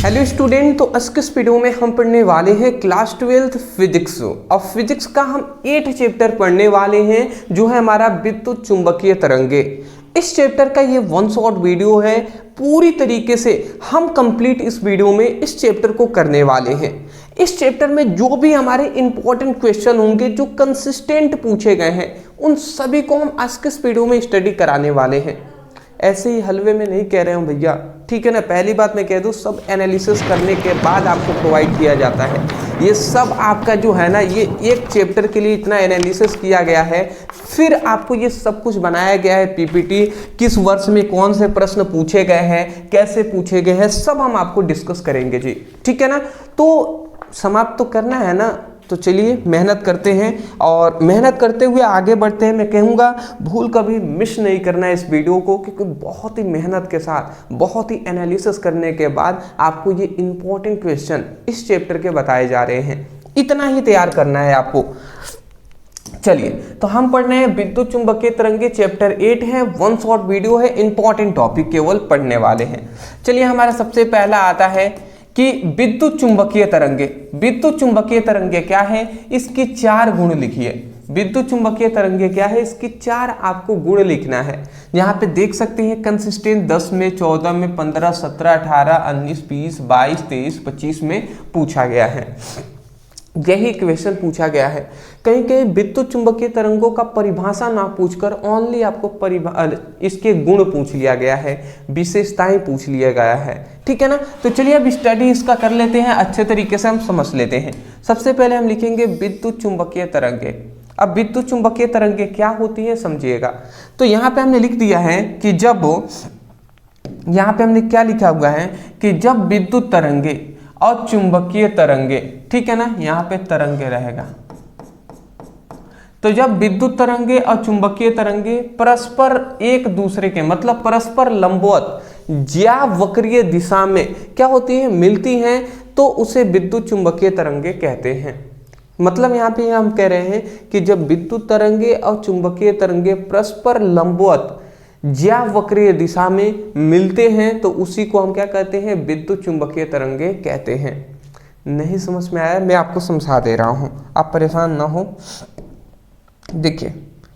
Hello student, तो आज के इस वीडियो में हम पढ़ने वाले हैं क्लास 12th फिजिक्स। और फिजिक्स का हम 8 चैप्टर पढ़ने वाले हैं, जो है हमारा विद्युत चुंबकीय तरंगे। इस चैप्टर का ये वन शॉट वीडियो है। पूरी तरीके से हम कंप्लीट इस वीडियो में इस चैप्टर को करने वाले हैं। इस चैप्टर में जो भी हमारे इंपॉर्टेंट क्वेश्चन होंगे, जो कंसिस्टेंट पूछे गए हैं, उन सभी को हम आज के इस वीडियो में स्टडी कराने वाले हैं। ऐसे ही हलवे में नहीं कह रहे हूँ भैया, ठीक है ना। पहली बात मैं कह दूँ, सब एनालिसिस करने के बाद आपको प्रोवाइड किया जाता है। ये सब आपका जो है ना, ये एक चैप्टर के लिए इतना एनालिसिस किया गया है, फिर आपको ये सब कुछ बनाया गया है पीपीटी। किस वर्ष में कौन से प्रश्न पूछे गए हैं, कैसे पूछे गए हैं, सब हम आपको डिस्कस करेंगे जी, ठीक है ना। तो समाप्त तो करना है ना, तो चलिए मेहनत करते हैं और मेहनत करते हुए आगे बढ़ते हैं। मैं कहूँगा भूल कभी मिस नहीं करना है इस वीडियो को, क्योंकि बहुत ही मेहनत के साथ, बहुत ही एनालिसिस करने के बाद आपको ये इंपॉर्टेंट क्वेश्चन इस चैप्टर के बताए जा रहे हैं। इतना ही तैयार करना है आपको। चलिए, तो हम पढ़ रहे हैं विद्युत चुंबकीय तरंगे, चैप्टर 8 है। वन शॉट वीडियो है, इंपॉर्टेंट टॉपिक केवल पढ़ने वाले हैं। चलिए, हमारा सबसे पहला आता है कि विद्युत चुंबकीय तरंगे। विद्युत चुंबकीय तरंगे क्या है, इसकी 4 गुण लिखिए। विद्युत चुंबकीय तरंगे क्या है, इसकी 4 आपको गुण लिखना है। यहाँ पे देख सकते हैं कंसिस्टेंट 10 में, 14 में, 15, 17, 18, 19, 20, 22, 23, 25 में पूछा गया है। यही क्वेश्चन पूछा गया है। कहीं कहीं विद्युत चुंबकीय तरंगों का परिभाषा ना पूछकर ओनली आपको इसके गुण पूछ लिया गया है, विशेषताएं पूछ लिया गया है, ठीक है ना। तो चलिए अब स्टडी इसका कर लेते हैं, अच्छे तरीके से हम समझ लेते हैं। सबसे पहले हम लिखेंगे विद्युत चुंबकीय तरंगे। अब विद्युत चुंबकीय तरंगे क्या होती है समझिएगा। तो यहाँ पे हमने लिख दिया है कि जब, यहाँ पे हमने क्या लिखा हुआ है कि जब विद्युत तरंगे और चुंबकीय तरंगे, ठीक है ना, यहाँ पे तरंगे रहेगा। तो जब विद्युत तरंगे और चुंबकीय तरंगे परस्पर एक दूसरे के, मतलब परस्पर लंबवत ज्यावक्रीय दिशा में क्या होती है, मिलती हैं, तो उसे विद्युत चुंबकीय तरंगे कहते हैं। मतलब यहाँ पे हम कह रहे हैं कि जब विद्युत तरंगे और चुंबकीय तरंगे परस्पर लंबवत ज्यावक्रीय दिशा में मिलते हैं, तो उसी को हम क्या कहते हैं, विद्युत चुंबकीय तरंगे कहते हैं। नहीं समझ में आया, मैं आपको समझा दे रहा हूं, आप परेशान ना हो। देखिए,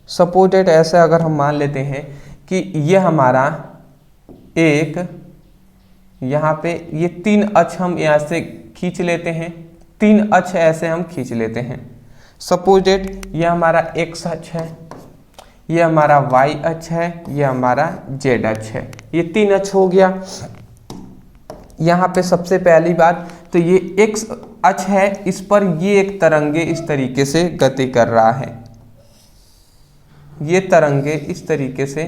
सपोर्टेड ऐसे अगर हम मान लेते हैं कि ये हमारा एक, यहाँ पे ये 3 अक्ष हम यहाँ से खींच लेते हैं, 3 अक्ष ऐसे हम खींच लेते हैं। सपोर्टेड ये हमारा एक्स अक्ष है, ये हमारा y अक्ष है, ये हमारा z अक्ष है। ये 3 अक्ष हो गया। यहाँ पे सबसे पहली बात तो ये x अक्ष है, इस पर ये एक तरंगे इस तरीके से गति कर रहा है। ये तरंगे इस तरीके से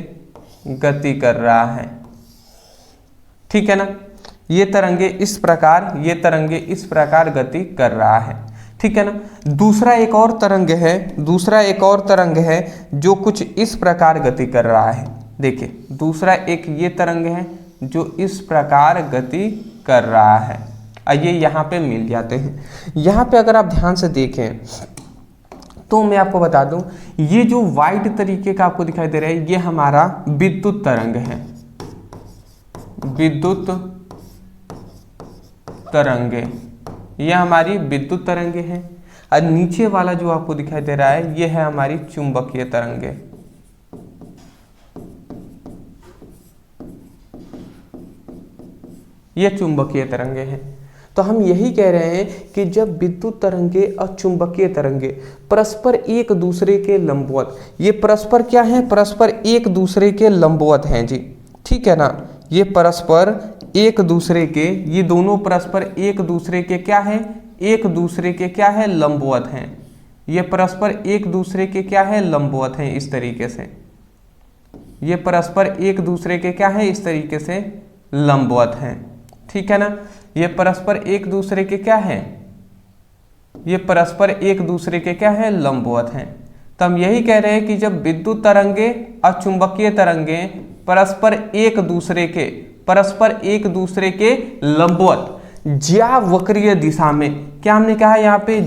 गति कर रहा है, ठीक है ना। ये तरंगे इस प्रकार, ये तरंगे इस प्रकार गति कर रहा है, ठीक है ना। दूसरा एक और तरंग है, दूसरा एक और तरंग है जो कुछ इस प्रकार गति कर रहा है। देखिए, दूसरा एक ये तरंग है जो इस प्रकार गति कर रहा है। ये यहाँ पे मिल जाते हैं। यहाँ पे अगर आप ध्यान से देखें तो मैं आपको बता दूं, ये जो वाइट तरीके का आपको दिखाई दे रहा है, ये हमारा विद्युत तरंग है, विद्युत तरंगे, ये हमारी विद्युत तरंगे हैं। और नीचे वाला जो आपको दिखाई दे रहा है, ये है हमारी चुंबकीय तरंगे। ये चुंबकीय तरंगे हैं। तो हम यही कह रहे हैं कि जब विद्युत तरंगे और चुंबकीय तरंगे परस्पर एक दूसरे के लंबवत, ये परस्पर क्या है, परस्पर एक दूसरे के लंबवत हैं जी, ठीक है ना। ये परस्पर एक दूसरे के, ये दोनों परस्पर एक दूसरे के क्या है, एक दूसरे के क्या है, लंबवत हैं। ये परस्पर एक दूसरे के क्या है, लंबवत हैं, इस तरीके से। ये परस्पर एक दूसरे के क्या है, इस तरीके से लंबवत हैं, ठीक है ना। ये परस्पर एक दूसरे के क्या है, ये परस्पर एक दूसरे के क्या है, लंबवत हैं। तो हम यही कह रहे हैं कि जब विद्युत तरंगे और चुंबकीय तरंगे परस्पर एक दूसरे के लंबवत ज्यावक्रीय दिशा में, क्या हमने कहा यहाँ पे,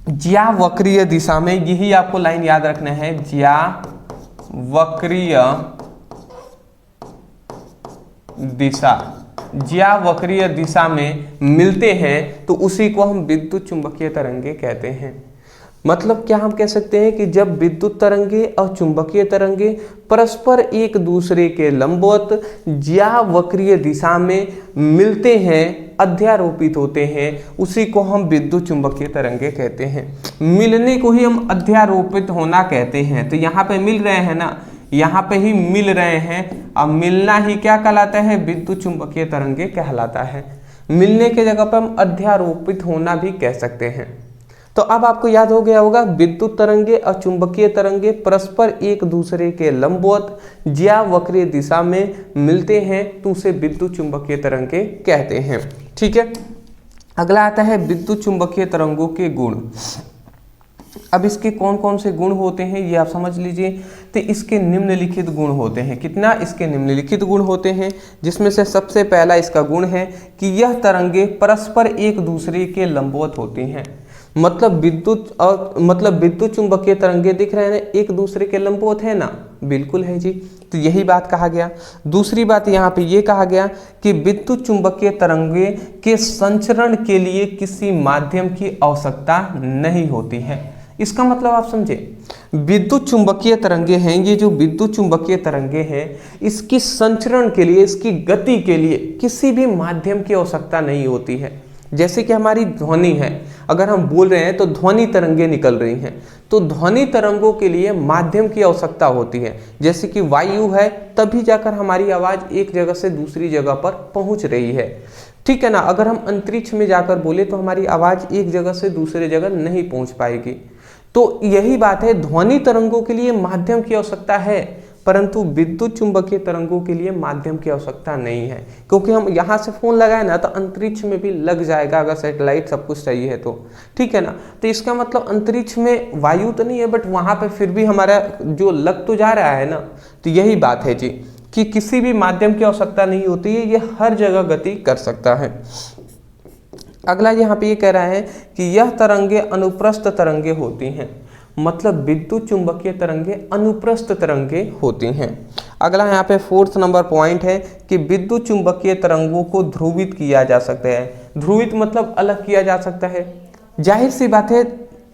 ज्यावक्रीय दिशा में, यही आपको लाइन याद रखना है, ज्यावक्रीय दिशा, ज्यावक्रीय दिशा में मिलते हैं तो उसी को हम विद्युत चुंबकीय तरंगे कहते हैं। मतलब क्या हम कह सकते हैं कि जब विद्युत तरंगे और चुंबकीय तरंगे परस्पर एक दूसरे के लंबवत ज्यावक्रीय दिशा में मिलते हैं, अध्यारोपित होते हैं, उसी को हम विद्युत चुंबकीय तरंगे कहते हैं। मिलने को ही हम अध्यारोपित होना कहते हैं। तो यहाँ पे मिल रहे हैं ना, यहाँ पे ही मिल रहे हैं, अब मिलना ही क्या कहलाता है, विद्युत चुंबकीय तरंगे कहलाता है। मिलने के जगह पर हम अध्यारोपित होना भी कह सकते हैं। तो अब आपको याद हो गया होगा, विद्युत तरंगे और चुंबकीय तरंगे परस्पर एक दूसरे के लंबवत ज्यावक्रीय दिशा में मिलते हैं तो उसे विद्युत चुंबकीय तरंगे कहते हैं। ठीक है, अगला आता है विद्युत चुंबकीय तरंगों के गुण। अब इसके कौन कौन से गुण होते हैं ये आप समझ लीजिए। तो इसके निम्नलिखित गुण होते हैं। कितना? इसके निम्नलिखित गुण होते हैं, जिसमें से सबसे पहला इसका गुण है कि यह तरंगे परस्पर एक दूसरे के लंबवत होती हैं। मतलब विद्युत चुंबकीय तरंगे दिख रहे हैं, एक दूसरे के लंबवत है ना, बिल्कुल है जी। तो यही बात कहा गया। दूसरी बात यहाँ पे ये कहा गया कि विद्युत चुंबकीय तरंगे के संचरण के लिए किसी माध्यम की आवश्यकता नहीं होती है। इसका मतलब आप समझे, विद्युत चुंबकीय तरंगे हैं, ये जो विद्युत चुंबकीय तरंगे हैं, इसकी संचरण के लिए, इसकी गति के लिए किसी भी माध्यम की आवश्यकता नहीं होती है। जैसे कि हमारी ध्वनि है, अगर हम बोल रहे हैं तो ध्वनि तरंगे निकल रही हैं, तो ध्वनि तरंगों के लिए माध्यम की आवश्यकता होती है। जैसे कि वायु है, तभी जाकर हमारी आवाज़ एक जगह से दूसरी जगह पर पहुंच रही है। ठीक है ना, अगर हम अंतरिक्ष में जाकर बोले तो हमारी आवाज़ एक जगह से दूसरी जगह नहीं पहुंच पाएगी। तो यही बात है, ध्वनि तरंगों के लिए माध्यम की आवश्यकता है, परंतु विद्युत चुंबकीय तरंगों के लिए माध्यम की आवश्यकता नहीं है। क्योंकि हम यहाँ से फ़ोन लगाए ना तो अंतरिक्ष में भी लग जाएगा, अगर सैटेलाइट सब कुछ सही है तो। ठीक है ना, तो इसका मतलब अंतरिक्ष में वायु तो नहीं है, बट वहाँ पे फिर भी हमारा जो लग तो जा रहा है ना। तो यही बात है जी कि किसी भी माध्यम की आवश्यकता नहीं होती है, ये हर जगह गति कर सकता है। अगला यहाँ पे ये कह रहा है कि यह तरंगे अनुप्रस्थ तरंगे होती हैं। मतलब विद्युत चुंबकीय तरंगे अनुप्रस्थ तरंगे होती हैं। अगला यहाँ पे 4th नंबर पॉइंट है कि विद्युत चुंबकीय तरंगों को ध्रुवित किया जा सकता है। ध्रुवित मतलब अलग किया जा सकता है। जाहिर सी बात है,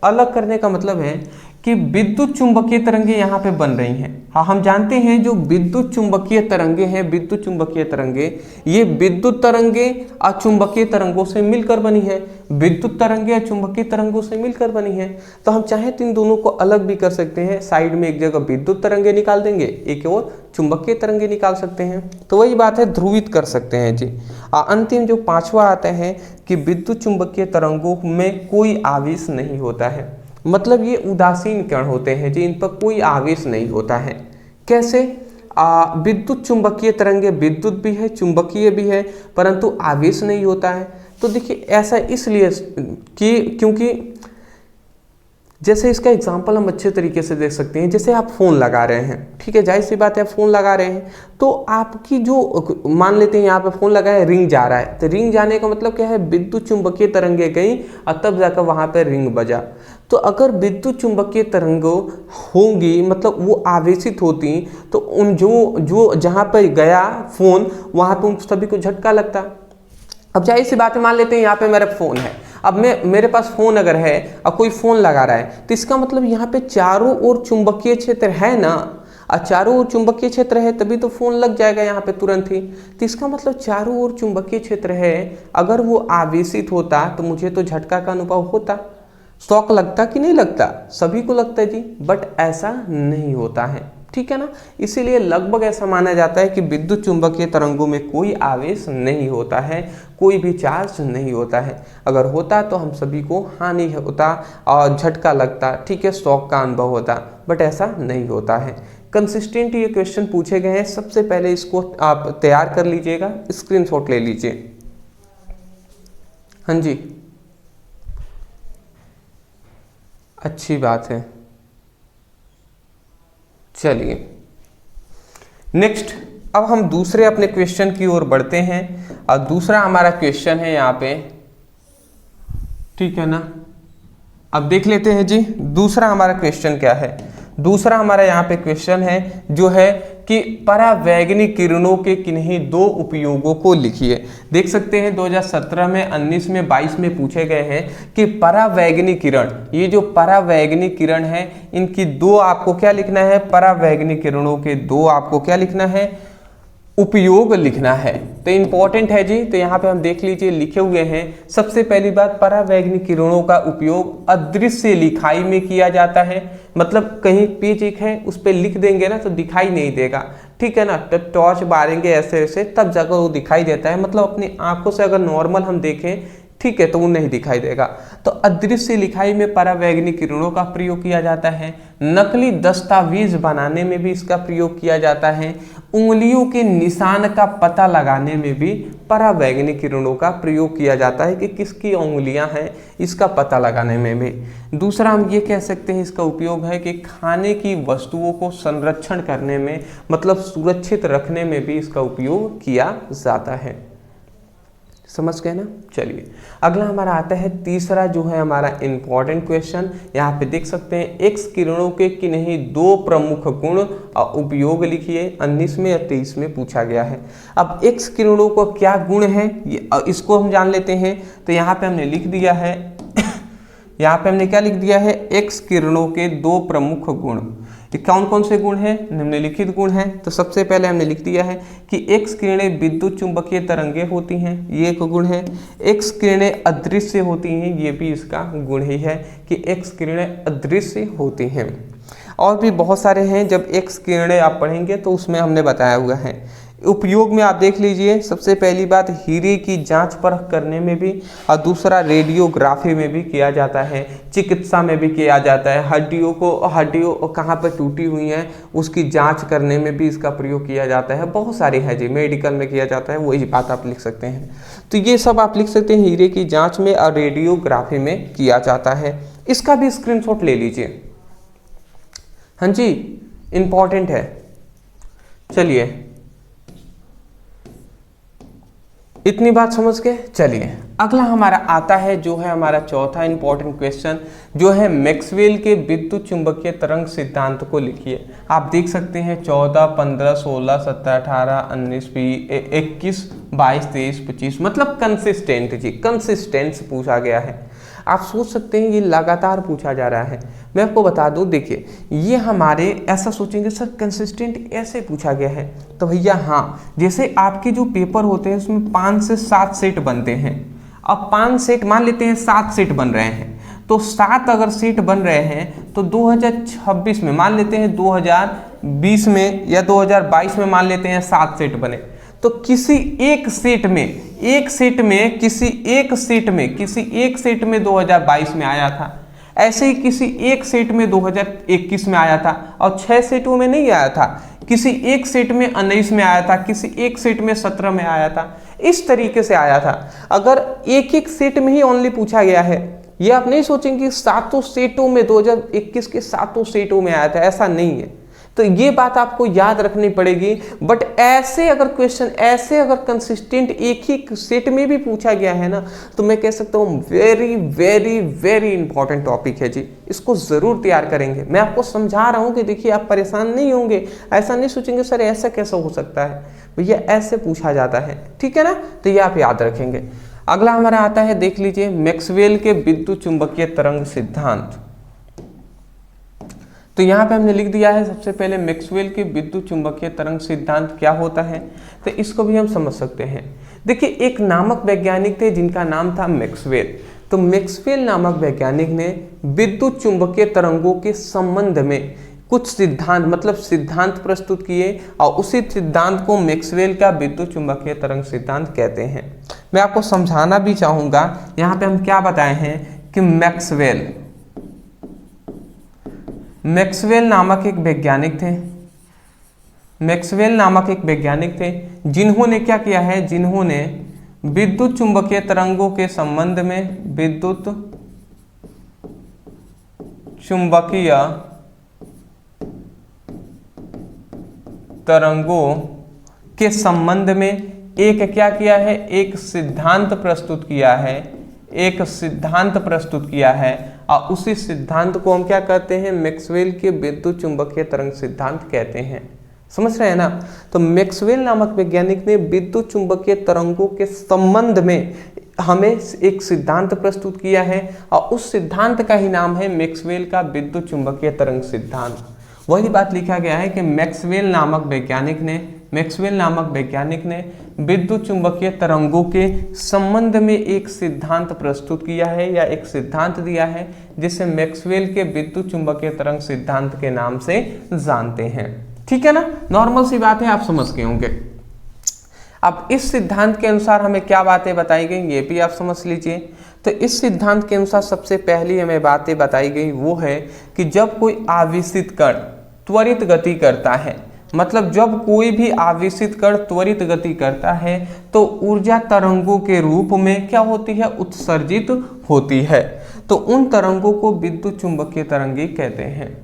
अलग करने का मतलब है कि विद्युत चुंबकीय तरंगे यहाँ पे बन रही हैं। हाँ, हम जानते हैं जो विद्युत चुंबकीय तरंगे हैं, विद्युत चुंबकीय तरंगे, ये विद्युत तरंगे और चुंबकीय तरंगों से मिलकर बनी है। विद्युत तरंगे और चुंबकीय तरंगों से मिलकर बनी है। तो हम चाहे तो इन दोनों को अलग भी कर सकते हैं। साइड में एक जगह विद्युत तरंगे निकाल देंगे, एक और चुंबकीय तरंगे निकाल सकते हैं। तो वही बात है, ध्रुवित कर सकते हैं जी। अंतिम जो 5वां आता है कि विद्युत चुंबकीय तरंगों में कोई आवेश नहीं होता है। मतलब ये उदासीन कण होते हैं जी, इन पर कोई आवेश नहीं होता है। कैसे? विद्युत चुंबकीय तरंगे विद्युत भी है, चुंबकीय भी है, परंतु आवेश नहीं होता है। तो देखिए ऐसा इसलिए कि क्योंकि जैसे इसका एग्जाम्पल हम अच्छे तरीके से देख सकते हैं। जैसे आप फ़ोन लगा रहे हैं, ठीक है, जाहिर सी बात है फ़ोन लगा रहे हैं, तो आपकी जो मान लेते हैं यहाँ पे फ़ोन लगा है, रिंग जा रहा है, तो रिंग जाने का मतलब क्या है, विद्युत चुंबकीय तरंगे गई और तब जाकर वहाँ पर रिंग बजा। तो अगर विद्युत चुंबकीय तरंगों होंगी, मतलब वो आवेशित होती, तो उन जो जहाँ पर गया फ़ोन, वहाँ पर उन सभी को झटका लगता। अब जाहिर सी बात है, मान लेते हैं यहाँ पे मेरा फ़ोन है, अब मेरे पास फ़ोन अगर है और कोई फ़ोन लगा रहा है, तो इसका मतलब यहाँ पे चारों ओर चुंबकीय क्षेत्र है ना, और चारों ओर चुंबकीय क्षेत्र है तभी तो फ़ोन लग जाएगा यहाँ पे तुरंत ही। तो इसका मतलब चारों ओर चुंबकीय क्षेत्र है, अगर वो आवेशित होता तो मुझे तो झटका का अनुभव होता, शॉक लगता कि नहीं लगता, सभी को लगता है जी, बट ऐसा नहीं होता है। ठीक है ना, इसीलिए लगभग ऐसा माना जाता है कि विद्युत चुंबकीय तरंगों में कोई आवेश नहीं होता है, कोई भी चार्ज नहीं होता है। अगर होता तो हम सभी को हानि होता और झटका लगता, ठीक है, शॉक का अनुभव होता, बट ऐसा नहीं होता है। कंसिस्टेंट ये क्वेश्चन पूछे गए हैं, सबसे पहले इसको आप तैयार कर लीजिएगा, स्क्रीनशॉट ले लीजिए। हाँ जी, अच्छी बात है। चलिए नेक्स्ट, अब हम दूसरे अपने क्वेश्चन की ओर बढ़ते हैं, और दूसरा हमारा क्वेश्चन है यहाँ पे, ठीक है ना। अब देख लेते हैं जी दूसरा हमारा क्वेश्चन क्या है। दूसरा हमारा यहाँ पे क्वेश्चन है जो है कि परावैंगनी किरणों के किन्हीं दो उपयोगों को लिखिए। देख सकते हैं 2017 में, 19 में, 22 में पूछे गए हैं कि परावैंगनी किरण, ये जो परावैंगनी किरण है इनकी दो आपको क्या लिखना है, परावैंगनी किरणों के दो आपको क्या लिखना है, उपयोग लिखना है। तो इंपॉर्टेंट है जी। तो यहाँ पे हम देख लीजिए लिखे हुए हैं। सबसे पहली बात, परावैंगनी किरणों का उपयोग अदृश्य लिखाई में किया जाता है। मतलब कहीं पेज एक है उस पर लिख देंगे ना तो दिखाई नहीं देगा, ठीक है ना, तो टॉर्च मारेंगे ऐसे ऐसे तब जाकर वो दिखाई देता है। मतलब अपनी आंखों से अगर नॉर्मल हम देखें, ठीक है, तो वो नहीं दिखाई देगा। तो अदृश्य लिखाई में परावैंगनी किरणों का प्रयोग किया जाता है। नकली दस्तावेज बनाने में भी इसका प्रयोग किया जाता है। उंगलियों के निशान का पता लगाने में भी परावैंगनी किरणों का प्रयोग किया जाता है कि किसकी उंगलियां हैं, इसका पता लगाने में भी। दूसरा हम ये कह सकते हैं इसका उपयोग है कि खाने की वस्तुओं को संरक्षण करने में, मतलब सुरक्षित रखने में भी इसका उपयोग किया जाता है। समझ गए ना। चलिए अगला हमारा आता है तीसरा जो है हमारा इंपॉर्टेंट क्वेश्चन। यहाँ पे देख सकते हैं एक्स किरणों के किन्हीं दो प्रमुख गुण और उपयोग लिखिए। 19 में या 23 में पूछा गया है। अब एक्स किरणों को क्या गुण है इसको हम जान लेते हैं। तो यहाँ पे हमने लिख दिया है यहाँ पे हमने क्या लिख दिया है, एक्स किरणों के दो प्रमुख गुण। कौन कौन से गुण हैं, निम्नलिखित गुण हैं। तो सबसे पहले हमने लिख दिया है कि एक्स किरणें विद्युत चुंबकीय तरंगे होती हैं, ये एक गुण है। एक्स किरणें अदृश्य होती हैं, ये भी इसका गुण ही है कि एक्स किरणें अदृश्य होती हैं। और भी बहुत सारे हैं, जब एक्स किरणें आप पढ़ेंगे तो उसमें हमने बताया हुआ है। उपयोग में आप देख लीजिए, सबसे पहली बात हीरे की जांच परख करने में भी, और दूसरा रेडियोग्राफी में भी किया जाता है, चिकित्सा में भी किया जाता है। हड्डियों कहाँ पर टूटी हुई हैं उसकी जांच करने में भी इसका प्रयोग किया जाता है। बहुत सारे हैं जी, मेडिकल में किया जाता है, वही बात आप लिख सकते हैं। तो ये सब आप लिख सकते हैं, हीरे की जाँच में और रेडियोग्राफी में किया जाता है। इसका भी स्क्रीनशॉट ले लीजिए। हाँ जी, इम्पॉर्टेंट है। चलिए इतनी बात समझ के चलिए अगला हमारा आता है जो है हमारा चौथा इंपॉर्टेंट क्वेश्चन, जो है मैक्सवेल के विद्युत चुंबकीय तरंग सिद्धांत को लिखिए। आप देख सकते हैं 14, 15, 16, 17, 18, 19, 20, 21, 22, 23, 25, मतलब कंसिस्टेंट जी, कंसिस्टेंट से पूछा गया है। आप सोच सकते हैं ये लगातार पूछा जा रहा है। मैं आपको बता दूं, देखिए ये हमारे ऐसा सोचेंगे सर कंसिस्टेंट ऐसे पूछा गया है, तो भैया हाँ, जैसे आपके जो पेपर होते हैं उसमें 5 से 7 सेट बनते हैं। अब 5 सेट मान लेते हैं 7 सेट बन रहे हैं, तो 7 अगर सेट बन रहे हैं तो 2026 में मान लेते हैं, 2020 में या 2022 में मान लेते हैं 7 सेट बने। तो किसी एक सेट में 2022 में आया था, ऐसे ही किसी एक सेट में 2021 में आया था, और 6 सेटों में नहीं आया था। किसी एक सेट में 19 में आया था, किसी एक सेट में 17 में आया था, इस तरीके से आया था। अगर एक एक सेट में ही ओनली पूछा गया है, ये आप नहीं सोचेंगे कि सातों सेटों में 2021 के सातों सेटों में आया था, ऐसा नहीं है। तो ये बात आपको याद रखनी पड़ेगी। बट ऐसे अगर क्वेश्चन, ऐसे अगर कंसिस्टेंट एक ही सेट में भी पूछा गया है ना, तो मैं कह सकता हूँ very very very important topic है जी, इसको ज़रूर तैयार करेंगे। मैं आपको समझा रहा हूँ कि देखिए आप परेशान नहीं होंगे, ऐसा नहीं सोचेंगे सर ऐसा कैसा हो सकता है, भैया ऐसे पूछा जाता है, ठीक है ना। तो ये आप याद रखेंगे। अगला हमारा आता है, देख लीजिए, मैक्सवेल के विद्युत चुंबकीय तरंग सिद्धांत। तो यहाँ पे हमने लिख दिया है सबसे पहले मैक्सवेल के विद्युत चुंबकीय तरंग सिद्धांत क्या होता है, तो इसको भी हम समझ सकते हैं। देखिए एक नामक वैज्ञानिक थे जिनका नाम था मैक्सवेल। तो मैक्सवेल नामक वैज्ञानिक ने विद्युत चुंबकीय तरंगों के संबंध में कुछ सिद्धांत, मतलब सिद्धांत प्रस्तुत किए, और उसी सिद्धांत को मैक्सवेल का विद्युत चुंबकीय तरंग सिद्धांत कहते हैं। मैं आपको समझाना भी चाहूँगा, यहाँ पे हम क्या बताए हैं कि मैक्सवेल नामक एक वैज्ञानिक थे, जिन्होंने क्या किया है, जिन्होंने विद्युत चुंबकीय तरंगों के संबंध में, विद्युत चुंबकीय तरंगों के संबंध में एक क्या किया है, एक सिद्धांत प्रस्तुत किया है, एक सिद्धांत प्रस्तुत किया है और उसी सिद्धांत को हम क्या कहते हैं, मैक्सवेल के विद्युत चुंबकीय तरंग सिद्धांत कहते हैं। समझ रहे हैं ना। तो मैक्सवेल नामक वैज्ञानिक ने विद्युत चुंबकीय तरंगों के संबंध में हमें एक सिद्धांत प्रस्तुत किया है और उस सिद्धांत का ही नाम है मैक्सवेल का विद्युत चुंबकीय तरंग सिद्धांत। वही बात लिखा गया है कि मैक्सवेल नामक वैज्ञानिक ने विद्युत चुंबकीय तरंगों के संबंध में एक सिद्धांत प्रस्तुत किया है या एक सिद्धांत दिया है जिसे मैक्सवेल के विद्युत चुंबकीय तरंग सिद्धांत के नाम से जानते हैं। ठीक है ना, नॉर्मल सी बात है, आप समझ गए होंगे। अब इस सिद्धांत के अनुसार हमें क्या बातें बताई गई ये भी आप समझ लीजिए। तो इस सिद्धांत के अनुसार सबसे पहली हमें बातें बताई गई वो है कि जब कोई आवेशित कण त्वरित गति करता है, मतलब जब कोई भी आवेशित कण त्वरित गति करता है तो ऊर्जा तरंगों के रूप में क्या होती है, उत्सर्जित होती है। तो उन तरंगों को विद्युत चुंबकीय तरंगे कहते हैं।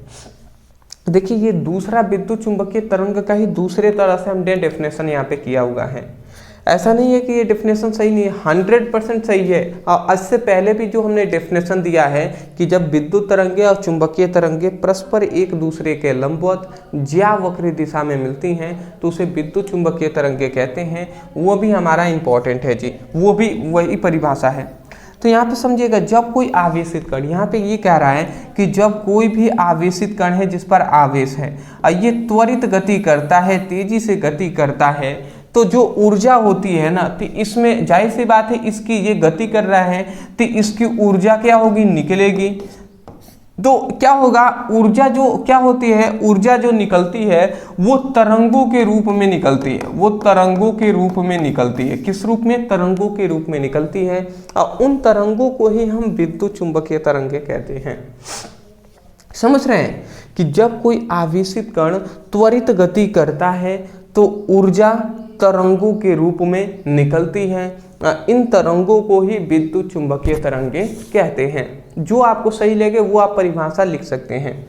देखिए ये दूसरा विद्युत चुंबकीय तरंग का ही दूसरे तरह से हमने डेफिनेशन यहाँ पे किया हुआ है। ऐसा नहीं है कि ये डेफिनेशन सही नहीं है, 100% सही है। और इससे पहले भी जो हमने डेफिनेशन दिया है कि जब विद्युत तरंगे और चुंबकीय तरंगे परस्पर एक दूसरे के लंबवत ज्यावक्रीय दिशा में मिलती हैं तो उसे विद्युत चुंबकीय तरंगे कहते हैं, वो भी हमारा इंपॉर्टेंट है जी, वो भी वही परिभाषा है। तो यहाँ पे समझिएगा, जब कोई आवेशित कण, यहाँ पे ये कह रहा है कि जब कोई भी आवेशित कण है जिस पर आवेश है और ये त्वरित गति करता है, तेजी से गति करता है, तो जो ऊर्जा होती है ना, तो इसमें जाहिर सी बात है इसकी ये गति कर रहा है तो इसकी ऊर्जा क्या होगी, निकलेगी। तो क्या होगा, ऊर्जा जो क्या होती है, ऊर्जा जो निकलती है वो तरंगों के रूप में निकलती है, वो तरंगों के रूप में निकलती है। किस रूप में, तरंगों के रूप में निकलती है और उन तरंगों को ही हम विद्युत चुंबकीय तरंगे कहते हैं। समझ रहे हैं कि जब कोई आवेशित कण त्वरित गति करता है तो ऊर्जा तरंगों के रूप में निकलती है, इन तरंगों को ही विद्युत चुंबकीय तरंगे कहते हैं। जो आपको सही लगे वो आप परिभाषा लिख सकते हैं।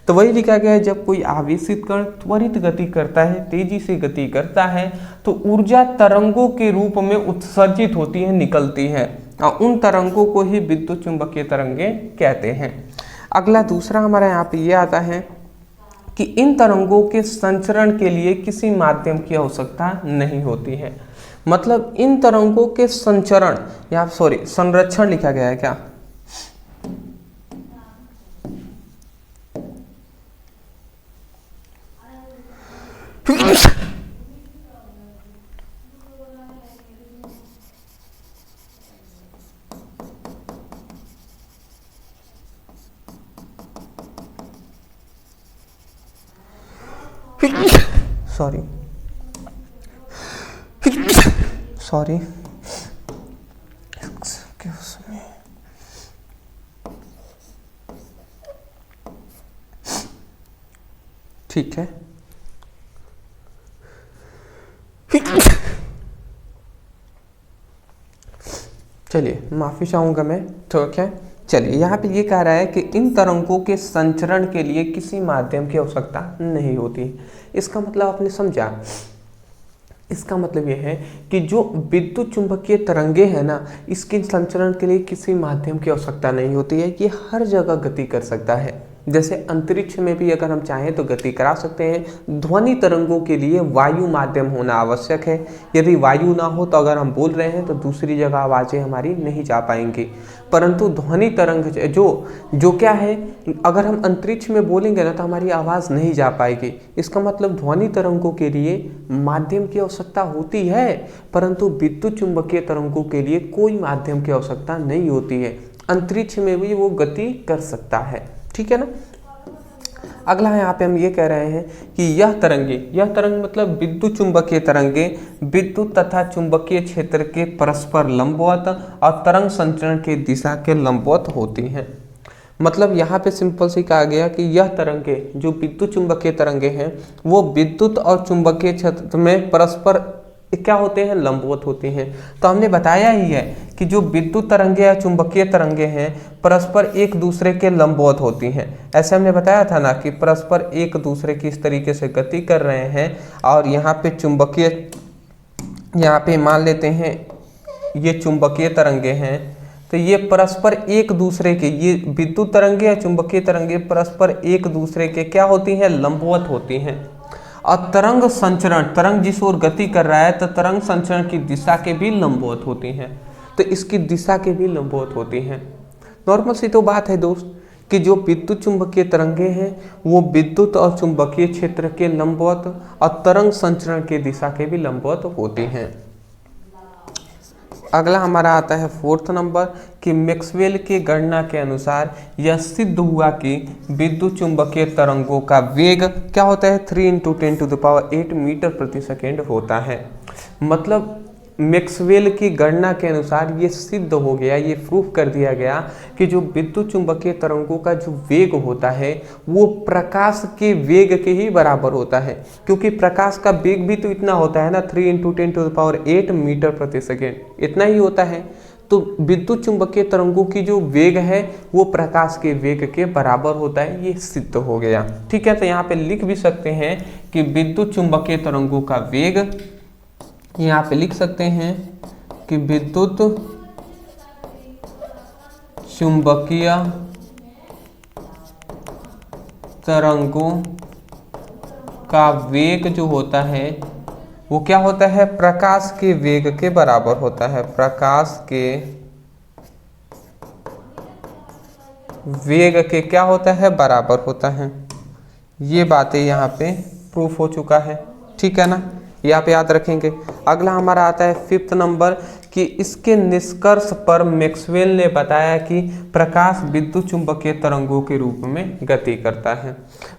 तो वही लिखा गया है, जब कोई आवेशित कण त्वरित गति करता है, तेजी से गति करता है तो ऊर्जा तरंगों के रूप में उत्सर्जित होती है, निकलती है और उन तरंगों को ही विद्युत चुंबकीय तरंगे कहते हैं। अगला दूसरा हमारा यहाँ पे ये आता है कि इन तरंगों के संचरण के लिए किसी माध्यम की आवश्यकता नहीं होती है। मतलब इन तरंगों के संचरण या संरक्षण लिखा गया है क्या, सॉरी ठीक है। चलिए माफी चाहूंगा मैं, ठीक है। चलिए यहाँ पे ये कह रहा है कि इन तरंगों के संचरण के लिए किसी माध्यम की आवश्यकता नहीं होती। इसका मतलब आपने समझा, इसका मतलब ये है कि जो विद्युत चुंबकीय तरंगे हैं ना, इसके संचरण के लिए किसी माध्यम की आवश्यकता नहीं होती है, ये हर जगह गति कर सकता है। जैसे अंतरिक्ष में भी अगर हम चाहें तो गति करा सकते हैं। ध्वनि तरंगों के लिए वायु माध्यम होना आवश्यक है, यदि वायु ना हो तो अगर हम बोल रहे हैं तो दूसरी जगह आवाज़ें हमारी नहीं जा पाएंगी। परंतु ध्वनि तरंग जो क्या है, अगर हम अंतरिक्ष में बोलेंगे ना तो हमारी आवाज़ नहीं जा पाएगी। इसका मतलब ध्वनि तरंगों के लिए माध्यम की आवश्यकता होती है, परंतु विद्युत चुंबकीय तरंगों के लिए कोई माध्यम की आवश्यकता नहीं होती है। अंतरिक्ष में भी वो गति कर सकता है, ठीक है ना। अगला यहाँ पे हम ये कह रहे हैं कि यह तरंग मतलब विद्युत चुंबकीय तरंगे विद्युत तथा चुंबकीय क्षेत्र के परस्पर लंबवत और तरंग संचरण के दिशा के लंबवत होती हैं। मतलब यहाँ पे सिंपल से कहा गया कि यह तरंगे जो विद्युत चुंबकीय तरंगे हैं वो विद्युत और चुंबकीय क्षेत्र में परस्पर क्या होते हैं, लंबवत होते हैं। तो हमने बताया ही है कि जो विद्युत तरंगे या चुंबकीय तरंगे हैं परस्पर एक दूसरे के लंबवत होती हैं। ऐसे हमने बताया था ना कि परस्पर एक दूसरे की इस तरीके से गति कर रहे हैं और यहाँ पे चुंबकीय, यहाँ पे मान लेते हैं ये चुंबकीय तरंगे हैं, तो ये परस्पर एक दूसरे के, ये विद्युत तरंगे या चुंबकीय तरंगे परस्पर एक दूसरे के क्या होती हैं, लंबवत होती हैं। और तरंग संचरण, तरंग जिस ओर गति कर रहा है तो तरंग संचरण की दिशा के भी लंबवत होती हैं, तो इसकी दिशा के भी लंबवत होती हैं। नॉर्मल सी तो बात है दोस्त कि जो विद्युत चुंबकीय तरंगे हैं वो विद्युत और चुंबकीय क्षेत्र के लंबवत और तरंग संचरण की दिशा के भी लंबवत होती हैं। अगला हमारा आता है 4th नंबर कि मैक्सवेल की गणना के अनुसार यह सिद्ध हुआ कि विद्युत चुंबकीय तरंगों का वेग क्या होता है, 3 × 10⁸ मीटर प्रति सेकेंड होता है। मतलब मैक्सवेल की गणना के अनुसार ये सिद्ध हो गया, ये प्रूफ कर दिया गया कि जो विद्युत चुंबकीय तरंगों का जो वेग होता है वो प्रकाश के वेग के ही बराबर होता है, क्योंकि प्रकाश का वेग भी तो इतना होता है ना, 3 × 10⁸ मीटर प्रति सेकेंड, इतना ही होता है। तो विद्युत चुंबकीय तरंगों की जो वेग है वो प्रकाश के वेग के बराबर होता है, ये सिद्ध हो गया। ठीक है, तो यहाँ पे लिख भी सकते हैं कि विद्युत चुंबकीय तरंगों का वेग, यहाँ पे लिख सकते हैं कि विद्युत चुंबकीय तरंगों का वेग जो होता है वो क्या होता है, प्रकाश के वेग के बराबर होता है, प्रकाश के वेग के क्या होता है, बराबर होता है। ये बातें यहाँ पे प्रूफ हो चुका है। ठीक है ना, ये आप याद रखेंगे। अगला हमारा आता है 5th नंबर कि इसके निष्कर्ष पर मैक्सवेल ने बताया कि प्रकाश विद्युत चुंबकीय तरंगों के रूप में गति करता है।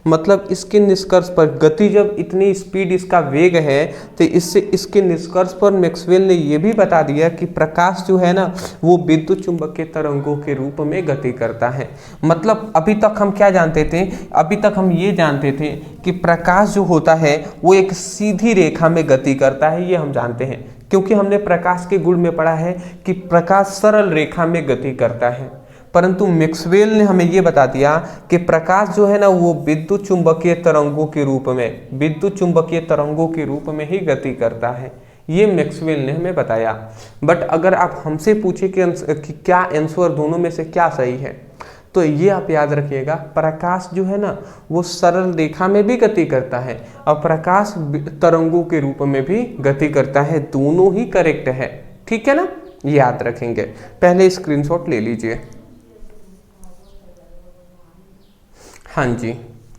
मतलब इसके निष्कर्ष पर, गति जब इतनी स्पीड इसका वेग है तो इससे इसके निष्कर्ष पर मैक्सवेल ने यह भी बता दिया कि प्रकाश जो है ना वो विद्युत चुंबकीय तरंगों के रूप में गति करता है। मतलब अभी तक हम क्या जानते थे, अभी तक हम ये जानते थे कि प्रकाश जो होता है वो एक सीधी रेखा में गति करता है, ये हम जानते हैं, क्योंकि हमने प्रकाश के गुण में पढ़ा है कि प्रकाश सरल रेखा में गति करता है। परंतु मैक्सवेल ने हमें यह बता दिया कि प्रकाश जो है ना वो विद्युत चुंबकीय तरंगों के रूप में, विद्युत चुंबकीय तरंगों के रूप में ही गति करता है, ये मैक्सवेल ने हमें बताया। बट अगर आप हमसे पूछे कि क्या आंसर दोनों में से क्या सही है, तो ये आप याद रखिएगा, प्रकाश जो है ना वो सरल रेखा में भी गति करता है और प्रकाश तरंगों के रूप में भी गति करता है, दोनों ही करेक्ट है। ठीक है ना, याद रखेंगे। पहले स्क्रीनशॉट ले लीजिए। हाँ जी,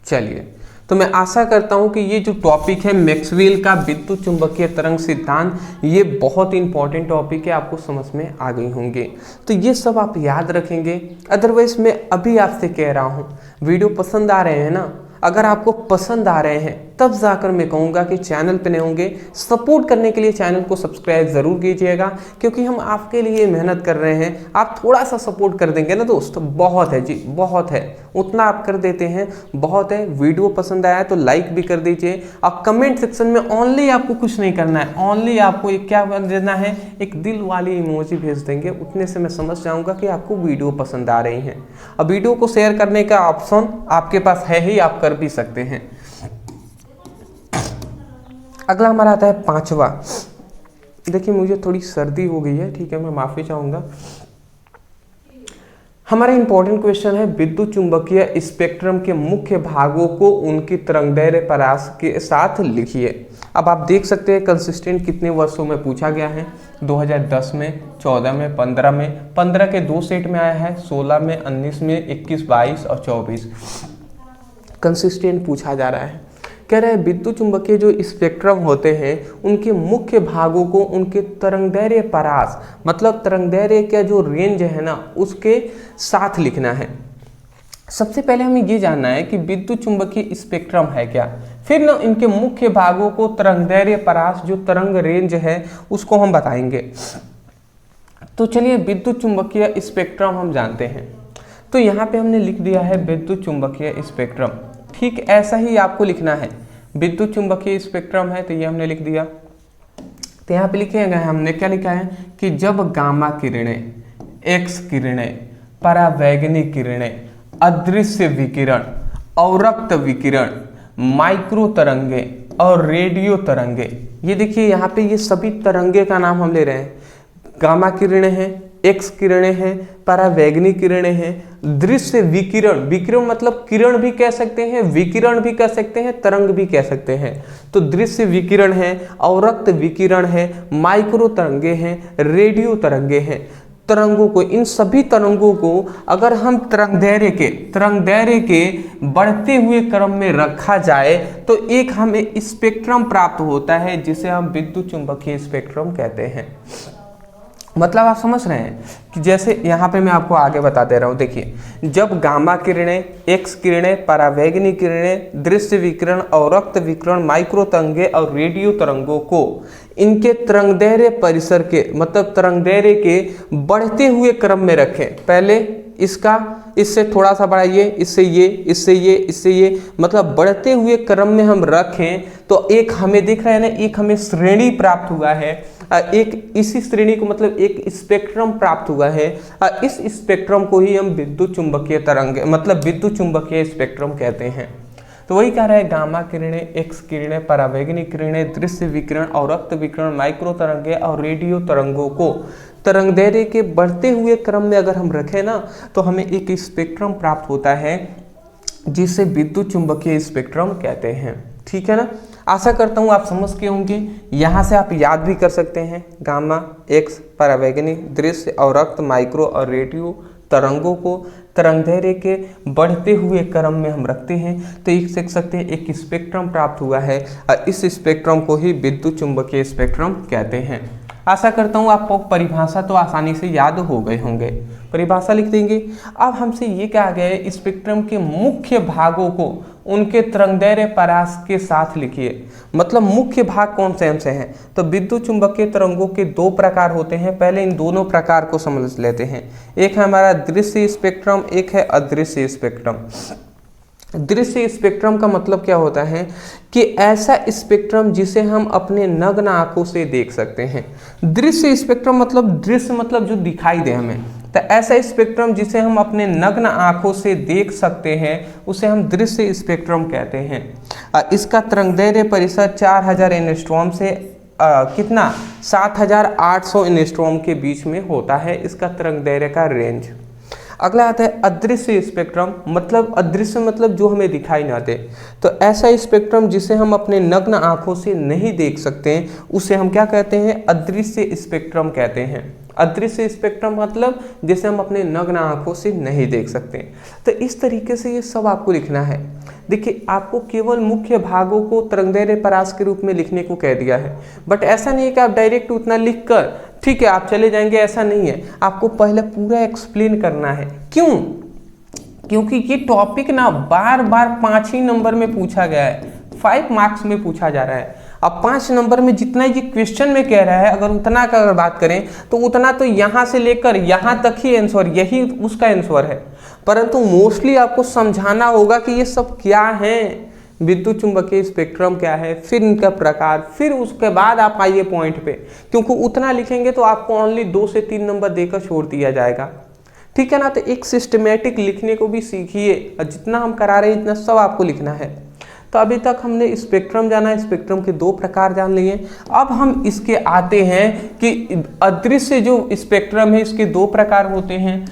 चलिए, तो मैं आशा करता हूं कि ये जो टॉपिक है मैक्सवेल का विद्युत चुंबकीय तरंग सिद्धांत, ये बहुत इंपॉर्टेंट टॉपिक है, आपको समझ में आ गई होंगे। तो ये सब आप याद रखेंगे। अदरवाइज मैं अभी आपसे कह रहा हूँ, वीडियो पसंद आ रहे हैं ना, अगर आपको पसंद आ रहे हैं तब जाकर मैं कहूँगा कि चैनल पे नए होंगे, सपोर्ट करने के लिए चैनल को सब्सक्राइब ज़रूर कीजिएगा, क्योंकि हम आपके लिए मेहनत कर रहे हैं। आप थोड़ा सा सपोर्ट कर देंगे ना दोस्त, बहुत है जी, बहुत है, उतना आप कर देते हैं, बहुत है। वीडियो पसंद आया तो लाइक भी कर दीजिए और कमेंट सेक्शन में ओनली आपको कुछ नहीं करना है, ओनली आपको एक क्या देना है, एक दिल वाली इमोजी भेज देंगे, उतने से मैं समझ जाऊँगा कि आपको वीडियो पसंद आ रही है। अब वीडियो को शेयर करने का ऑप्शन आपके पास है ही, आप कर भी सकते हैं। अगला हमारा आता है 5वां। देखिए मुझे थोड़ी सर्दी हो गई है, ठीक है, मैं माफ़ी चाहूँगा। हमारा इंपॉर्टेंट क्वेश्चन है, विद्युत चुंबकीय स्पेक्ट्रम के मुख्य भागों को उनकी तरंगदैर्घ्य परास के साथ लिखिए। अब आप देख सकते हैं कंसिस्टेंट कितने वर्षों में पूछा गया है, 2010 में, 14 में, 15 में, 15 के 2 सेट में आया है, 16 में, 19 में, 21, 22 और 24 कंसिस्टेंट पूछा जा रहा है। कह रहे हैं विद्युत चुंबकीय जो स्पेक्ट्रम होते हैं उनके मुख्य भागों को उनके तरंगदैर्घ्य परास, मतलब तरंगदैर्घ्य का जो रेंज है ना उसके साथ लिखना है। सबसे पहले हमें ये जानना है कि विद्युत चुंबकीय स्पेक्ट्रम है क्या, फिर ना इनके मुख्य भागों को तरंगदैर्घ्य परास जो तरंग रेंज है उसको हम बताएंगे। तो चलिए विद्युत चुंबकीय स्पेक्ट्रम हम जानते हैं, तो यहाँ पे हमने लिख दिया है विद्युत चुंबकीय स्पेक्ट्रम। ठीक ऐसा ही आपको लिखना है, विद्युत चुंबकीय स्पेक्ट्रम है तो ये हमने लिख दिया। तो यहाँ पे लिखे गए हमने क्या लिखा है कि जब गामा किरणें, एक्स किरणें, परावैगनिक किरणें, अदृश्य विकिरण, अवरक्त विकिरण, माइक्रो तरंगे और रेडियो तरंगे, ये देखिए यहाँ पे ये सभी तरंगे का नाम हम ले रहे हैं। गामा किरणें हैं, एक्स किरणें हैं, परावैगनी किरणें हैं, दृश्य विकिरण, विकिरण मतलब किरण भी कह सकते हैं, विकिरण भी कह सकते हैं, तरंग भी कह सकते हैं। तो दृश्य विकिरण है, अवरक्त विकिरण है, माइक्रो तरंगे हैं, रेडियो तरंगे हैं। तरंगों को, इन सभी तरंगों को अगर हम तरंग दैर्घ्य के बढ़ते हुए क्रम में रखा जाए तो एक हमें स्पेक्ट्रम प्राप्त होता है जिसे हम विद्युत चुंबकीय स्पेक्ट्रम कहते हैं। मतलब आप समझ रहे हैं कि जैसे यहाँ पे मैं आपको आगे बता दे रहा हूँ। देखिए, जब गामा किरणें, एक्स किरणें, परावैगनी किरणें, दृश्य विकिरण, अवरक्त विकिरण, माइक्रो तरंगे और रेडियो तरंगों को इनके तरंगदैर्घ्य परिसर के मतलब तरंगदैर्घ्य के बढ़ते हुए क्रम में रखें। पहले इसका, इससे थोड़ा सा बढ़ाइए, इससे ये, इससे ये, इससे ये, मतलब बढ़ते हुए क्रम में हम रखें तो एक हमें दिख रहा है ना, एक हमें श्रेणी प्राप्त हुआ है। एक इसी श्रेणी को मतलब एक स्पेक्ट्रम प्राप्त हुआ है। इस स्पेक्ट्रम को ही हम विद्युत चुंबकीय तरंग मतलब विद्युत चुंबकीय स्पेक्ट्रम कहते हैं। तो वही कह रहा है, गामा किरणें, एक्स किरणें, परावैगनी किरणें, दृश्य विकिरण, अवरक्त विकिरण, माइक्रो तरंगे और रेडियो तरंगों को तरंगदैर्घ्य के बढ़ते हुए क्रम में अगर हम रखें ना तो हमें एक स्पेक्ट्रम प्राप्त होता है जिसे विद्युत चुंबकीय स्पेक्ट्रम कहते हैं। ठीक है ना। आशा करता हूँ आप समझ के होंगे। यहाँ से आप याद भी कर सकते हैं, गामा, एक्स, परावैगनी, दृश्य, अवरक्त, माइक्रो और रेडियो तरंगों को तरंगदैर्घ्य के बढ़ते हुए क्रम में हम रखते हैं तो एक सीख सकते हैं एक स्पेक्ट्रम प्राप्त हुआ है और इस स्पेक्ट्रम को ही विद्युत चुंबकीय स्पेक्ट्रम कहते हैं। आशा करता हूँ आपको परिभाषा तो आसानी से याद हो गए होंगे। परिभाषा लिख देंगे। अब हमसे ये कहा गया है स्पेक्ट्रम के मुख्य भागों को उनके तरंगदैर्घ्य परास के साथ लिखिए। मतलब मुख्य भाग कौन से हैं? तो विद्युत चुंबकीय तरंगों के दो प्रकार होते हैं। पहले इन दोनों प्रकार को समझ लेते हैं। एक है हमारा दृश्य स्पेक्ट्रम, एक है अदृश्य स्पेक्ट्रम। दृश्य स्पेक्ट्रम का मतलब क्या होता है कि ऐसा स्पेक्ट्रम जिसे हम अपने नग्न आंखों से देख सकते हैं। दृश्य स्पेक्ट्रम मतलब दृश्य मतलब जो दिखाई दे हमें, तो ऐसा स्पेक्ट्रम जिसे हम अपने नग्न आंखों से देख सकते हैं उसे हम दृश्य स्पेक्ट्रम कहते हैं। इसका तरंगदैर्घ्य परिसर 4000 एंगस्ट्रॉम से कितना 7800 एंगस्ट्रॉम के बीच में होता है इसका तरंगदैर्घ्य का रेंज। अगला आता है अदृश्य स्पेक्ट्रम। मतलब अदृश्य मतलब जो हमें दिखाई ना दे। तो ऐसा स्पेक्ट्रम जिसे हम अपने नग्न आंखों से नहीं देख सकते हैं उसे हम क्या कहते हैं? अदृश्य स्पेक्ट्रम कहते हैं। अदृश्य स्पेक्ट्रम मतलब जिसे हम अपने नग्न आंखों से नहीं देख सकते। तो इस तरीके से ये सब आपको लिखना है। देखिए, आपको केवल मुख्य भागों को तरंगदैर्घ्य परास के रूप में लिखने को कह दिया है, बट ऐसा नहीं है कि आप डायरेक्ट उतना लिख कर ठीक है आप चले जाएंगे, ऐसा नहीं है। आपको पहले पूरा एक्सप्लेन करना है। क्यों? क्योंकि ये टॉपिक ना बार बार 5 ही नंबर में पूछा गया है, 5 मार्क्स में पूछा जा रहा है। अब 5 नंबर में जितना ये क्वेश्चन में कह रहा है अगर उतना का अगर बात करें तो उतना तो यहाँ से लेकर यहाँ तक ही आंसर, यही उसका आंसर है। परंतु मोस्टली आपको समझाना होगा कि ये सब क्या है, विद्युत चुंबकीय स्पेक्ट्रम क्या है, फिर इनका प्रकार, फिर उसके बाद आप आइए पॉइंट पे। क्योंकि उतना लिखेंगे तो आपको ओनली 2 से 3 नंबर देकर छोड़ दिया जाएगा। ठीक है ना। तो एक सिस्टमेटिक लिखने को भी सीखिए और जितना हम करा रहे हैं इतना सब आपको लिखना है। तो अभी तक हमने स्पेक्ट्रम जाना है, स्पेक्ट्रम के 2 प्रकार जान लिए। अब हम इसके आते हैं कि अदृश्य जो स्पेक्ट्रम है इसके 2 प्रकार होते हैं।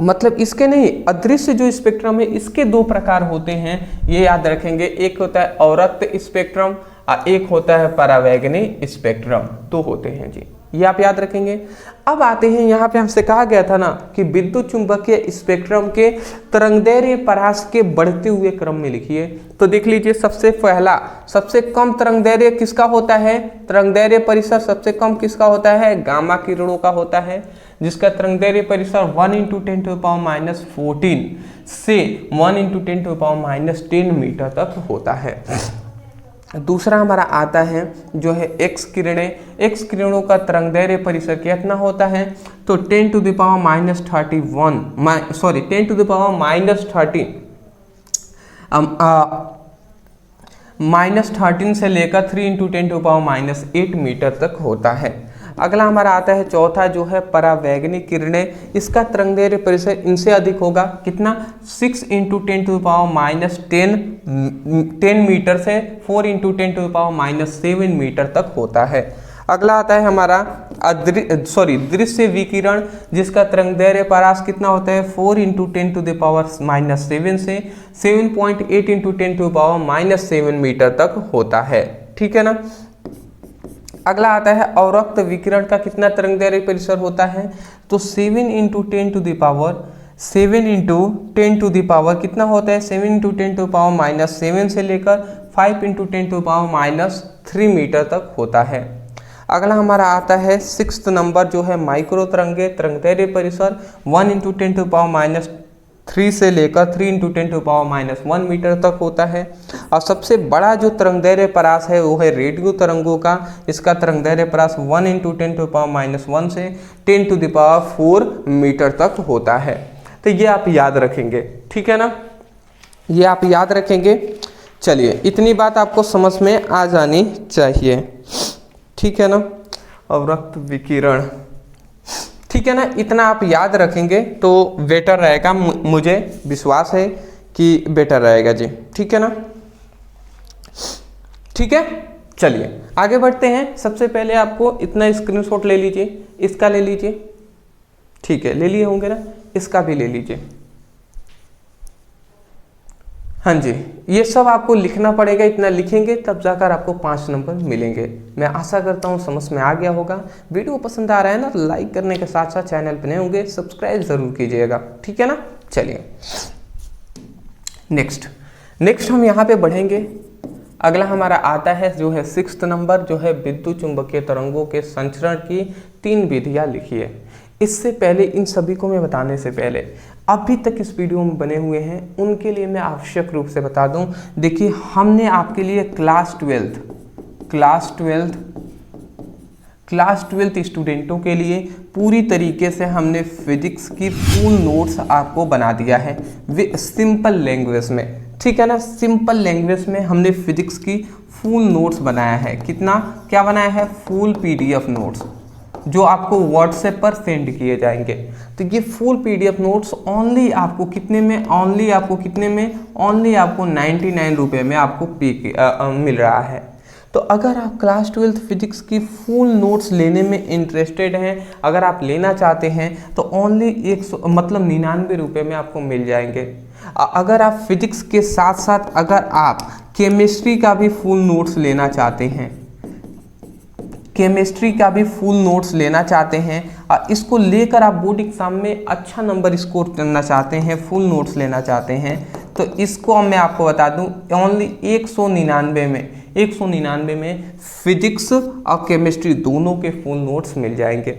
मतलब इसके नहीं, अदृश्य जो स्पेक्ट्रम है इसके 2 प्रकार होते हैं, ये याद रखेंगे। एक होता है अवरक्त स्पेक्ट्रम और एक होता है परावैगनी स्पेक्ट्रम। 2 होते हैं जी, ये आप याद रखेंगे। अब आते हैं यहाँ पे हमसे कहा गया था ना कि विद्युत चुंबकीय स्पेक्ट्रम के तरंगदैर्घ्य परास के बढ़ते हुए क्रम में लिखिए। तो देख लीजिए, सबसे पहला सबसे कम तरंगदैर्घ्य किसका होता है? तरंगदैर्घ्य परिसर सबसे कम किसका होता है? गामा किरणों का होता है, जिसका तरंगदैर्घ्य परिसर 1 × 10⁻14 से 1 × 10⁻10 मीटर तक होता है। दूसरा हमारा आता है जो है एक्स किरणें। एक्स किरणों का तरंगदैर्घ्य परिसर कितना होता है? तो 10⁻31 -13 से लेकर 3 × 10⁻8 मीटर तक होता है। अगला हमारा आता है चौथा जो है परावैगनी किरणें। इसका तरंगदैर्घ्य परिसर इनसे अधिक होगा, कितना? 6 × 10⁻10 मीटर से 4 × 10⁻7 मीटर तक होता है। अगला आता है हमारा दृश्य विकिरण जिसका तरंगदैर्घ्य परास कितना होता है 4 इंटू 10⁻⁷ से 7.8 इंटू 10⁻⁷ मीटर तक होता है। ठीक है ना। अगला आता है अवरक्त विकिरण का कितना तरंगदैर्घ्य परिसर होता है, तो 7 इंटू 10⁻⁷ कितना होता है 7 इंटू 10⁻⁷ से लेकर 5 इंटू 10⁻³ मीटर तक होता है। अगला हमारा आता है 6th नंबर जो है माइक्रो तरंगे, तरंगदैर्घ्य परिसर 1 इंटू 10⁻³ से लेकर 3 इंटू 10⁻⁻1 मीटर तक होता है। और सबसे बड़ा जो तरंगदैर्घ्य परास है वो है रेडियो तरंगों का, इसका तरंगदैर्घ्य परास 1 इंटू 10⁻⁻1 से 10⁴ मीटर तक होता है। तो ये आप याद रखेंगे, ठीक है ना, ये आप याद रखेंगे। चलिए इतनी बात आपको समझ में आ जानी चाहिए, ठीक है ना। अवरक्त विकिरण, ठीक है ना, इतना आप याद रखेंगे तो बेटर रहेगा, मुझे विश्वास है कि बेटर रहेगा जी, ठीक है ना। ठीक है, चलिए आगे बढ़ते हैं। सबसे पहले आपको इतना स्क्रीनशॉट ले लीजिए, इसका ले लीजिए, ठीक है, ले लिए होंगे ना, इसका भी ले लीजिए। हाँ जी, ये सब आपको लिखना पड़ेगा, इतना लिखेंगे तब जाकर आपको 5 नंबर मिलेंगे। मैं आशा करता हूँ समझ में आ गया होगा। वीडियो पसंद आ रहा है ना तो लाइक करने के साथ साथ चैनल पर नए होंगे सब्सक्राइब जरूर कीजिएगा, ठीक है ना। चलिए नेक्स्ट हम यहाँ पे बढ़ेंगे। अगला हमारा आता है जो है 6th नंबर जो है विद्युत चुंबकीय तरंगों के संचरण की 3 विधियाँ लिखिए। इससे पहले इन सभी को मैं बताने से पहले अभी तक इस वीडियो में बने हुए हैं उनके लिए मैं आवश्यक रूप से बता दूं। देखिए हमने आपके लिए क्लास 12th स्टूडेंटों के लिए पूरी तरीके से हमने फिजिक्स की फुल नोट्स आपको बना दिया है सिंपल लैंग्वेज में, ठीक है ना। सिंपल लैंग्वेज में हमने फिजिक्स की फुल नोट्स बनाया है। क्या बनाया है, फुल PDF नोट्स जो आपको व्हाट्सएप पर सेंड किए जाएंगे। तो ये फुल PDF नोट्स ओनली आपको कितने में, ओनली आपको 99 रुपये में आपको मिल रहा है। तो अगर आप क्लास 12th फिजिक्स की फुल नोट्स लेने में इंटरेस्टेड हैं, अगर आप लेना चाहते हैं तो ओनली 99 रुपये में आपको मिल जाएंगे। अगर आप फिजिक्स के साथ साथ अगर आप केमिस्ट्री का भी फुल नोट्स लेना चाहते हैं, इसको लेकर आप बोर्ड एग्जाम में अच्छा नंबर स्कोर करना चाहते हैं, फुल नोट्स लेना चाहते हैं, तो इसको मैं आपको बता दूं ओनली 199 में फिजिक्स और केमिस्ट्री दोनों के फुल नोट्स मिल जाएंगे।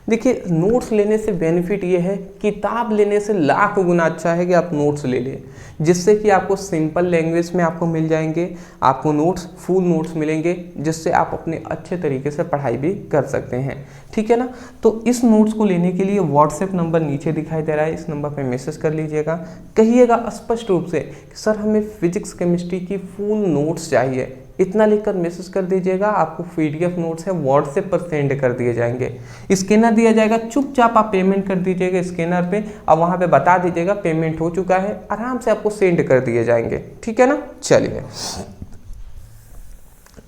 देखिए नोट्स लेने से बेनिफिट ये है, किताब लेने से लाख गुना अच्छा है कि आप नोट्स ले लें, जिससे कि आपको सिंपल लैंग्वेज में आपको मिल जाएंगे, आपको नोट्स फुल नोट्स मिलेंगे, जिससे आप अपने अच्छे तरीके से पढ़ाई भी कर सकते हैं, ठीक है ना। तो इस नोट्स को लेने के लिए व्हाट्सएप नंबर नीचे दिखाई दे रहा है, इस नंबर पर मैसेज कर लीजिएगा। कहिएगा स्पष्ट रूप से कि सर हमें फिजिक्स केमिस्ट्री की फुल नोट्स चाहिए, इतना लिखकर मैसेज कर दीजिएगा। आपको PDF नोट्स है व्हाट्सएप पर सेंड कर दिए जाएंगे, स्कैनर दिया जाएगा, चुपचाप आप पेमेंट कर दीजिएगा स्कैनर पे और वहाँ पे बता दीजिएगा पेमेंट हो चुका है, आराम से आपको सेंड कर दिए जाएंगे, ठीक है ना। चलिए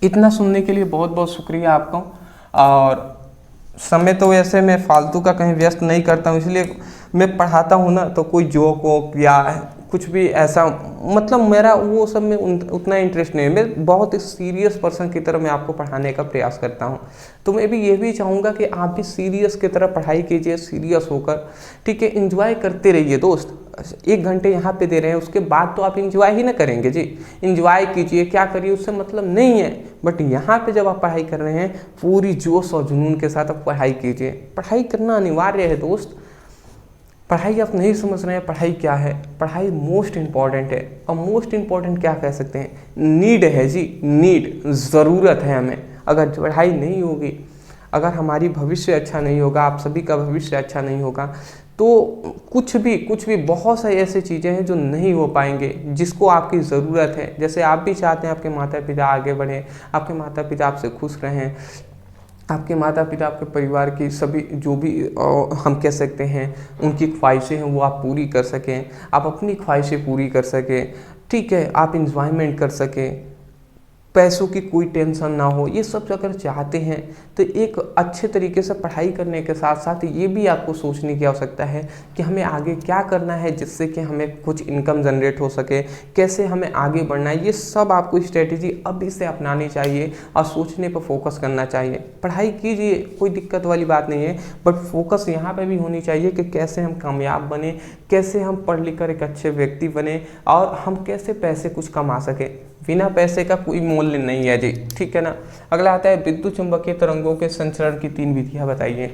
इतना सुनने के लिए बहुत बहुत शुक्रिया आपको। और समय तो वैसे मैं फालतू का कहीं व्यस्त नहीं करता हूँ, इसलिए मैं पढ़ाता हूँ ना तो कोई जोक वोक या कुछ भी ऐसा, मतलब मेरा वो सब में उतना इंटरेस्ट नहीं है। मैं बहुत सीरियस पर्सन की तरह मैं आपको पढ़ाने का प्रयास करता हूँ। तो मैं भी ये भी चाहूँगा कि आप भी सीरियस की तरह पढ़ाई कीजिए, सीरियस होकर, ठीक है। एंजॉय करते रहिए दोस्त, 1 घंटे यहाँ पे दे रहे हैं, उसके बाद तो आप एंजॉय ही ना करेंगे जी। एंजॉय कीजिए, क्या करिए उससे मतलब नहीं है, बट यहाँ पे जब आप पढ़ाई कर रहे हैं पूरी जोश और जुनून के साथ आप पढ़ाई कीजिए। पढ़ाई करना अनिवार्य है दोस्त। पढ़ाई आप नहीं समझ रहे हैं, पढ़ाई क्या है, पढ़ाई मोस्ट इम्पॉर्टेंट है। और मोस्ट इम्पॉर्टेंट क्या कह सकते हैं, नीड है जी, नीड, ज़रूरत है हमें। अगर पढ़ाई नहीं होगी, अगर हमारी भविष्य अच्छा नहीं होगा, आप सभी का भविष्य अच्छा नहीं होगा, तो कुछ भी बहुत सारी ऐसी चीज़ें हैं जो नहीं हो पाएंगे, जिसको आपकी ज़रूरत है। जैसे आप भी चाहते हैं आपके माता पिता आगे बढ़ें, आपके माता पिता आपसे खुश रहें, आपके माता पिता आपके परिवार की सभी जो भी हम कह सकते हैं उनकी ख्वाहिशें हैं वो आप पूरी कर सकें, आप अपनी ख्वाहिशें पूरी कर सकें, ठीक है, आप इंजॉयमेंट कर सकें, पैसों की कोई टेंशन ना हो, ये सब अगर चाहते हैं तो एक अच्छे तरीके से पढ़ाई करने के साथ साथ ये भी आपको सोचने की आवश्यकता है कि हमें आगे क्या करना है जिससे कि हमें कुछ इनकम जनरेट हो सके, कैसे हमें आगे बढ़ना है। ये सब आपको स्ट्रेटेजी अभी से अपनानी चाहिए और सोचने पर फोकस करना चाहिए। पढ़ाई कीजिए, कोई दिक्कत वाली बात नहीं है, बट फोकस यहाँ पर भी होनी चाहिए कि कैसे हम कामयाब बने, कैसे हम पढ़ लिख कर एक अच्छे व्यक्ति बने और हम कैसे पैसे कुछ कमा सके। बिना पैसे का कोई मूल्य नहीं है जी, ठीक है ना। अगला आता है विद्युत चुंबकीय तरंगों के संचरण की 3 विधियां बताइए।